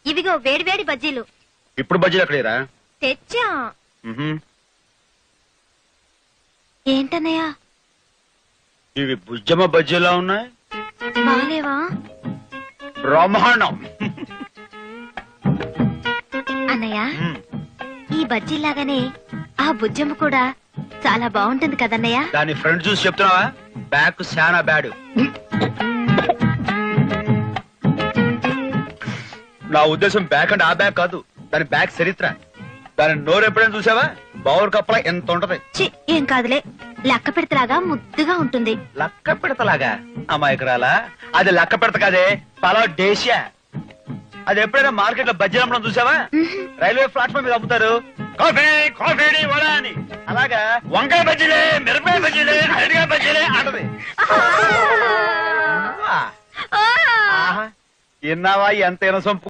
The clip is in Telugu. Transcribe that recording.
ఇవిగో వేడి వేడి బజ్జీలు. ఇప్పుడు బజ్జీలు ఎక్కడేరా? తెచ్చా. ఏంటన్నయ్య ఇవి బుజ్జమ్మ బజ్జీలా ఉన్నాయి. బాలేవా? బ్రహ్మాండం. అన్నయ్య ఈ బజ్జీలాగానే ఆ బుజ్జమ్మ కూడా చాలా బాగుంటుంది కదన్నయ్య. దాని ఫ్రెండ్ చూసి చెప్తున్నావా? బ్యాక్ శానా బ్యాడ్. నా ఉద్దేశం బ్యాక్ అంటే ఆ బ్యాక్ కాదు, దాని బ్యాక్ చరిత్ర. దాని నోరు ఎప్పుడైనా చూసావా? బౌర్ కప్పలా ఎంత ఉంటది. ఏం కాదులే, లక్క పెడతలాగా ముద్దుగా ఉంటుంది. లక్క పెడతలాగా? అమాయకురాలా, అది లక్క పెడత కాదే, పలా డేషియా. అది ఎప్పుడైనా మార్కెట్ లో బజ్జీలు అమ్మడం చూసావా? రైల్వే ప్లాట్ఫామ్ మీద అమ్ముతారు, కాఫీ కాఫీ వడా అని. అలాగా వంకాయ బజ్జీలే, మిరపకాయ బజ్జీలే, అరటికాయ బజ్జీలే అంటది. విన్నావా ఎంత సొంపు?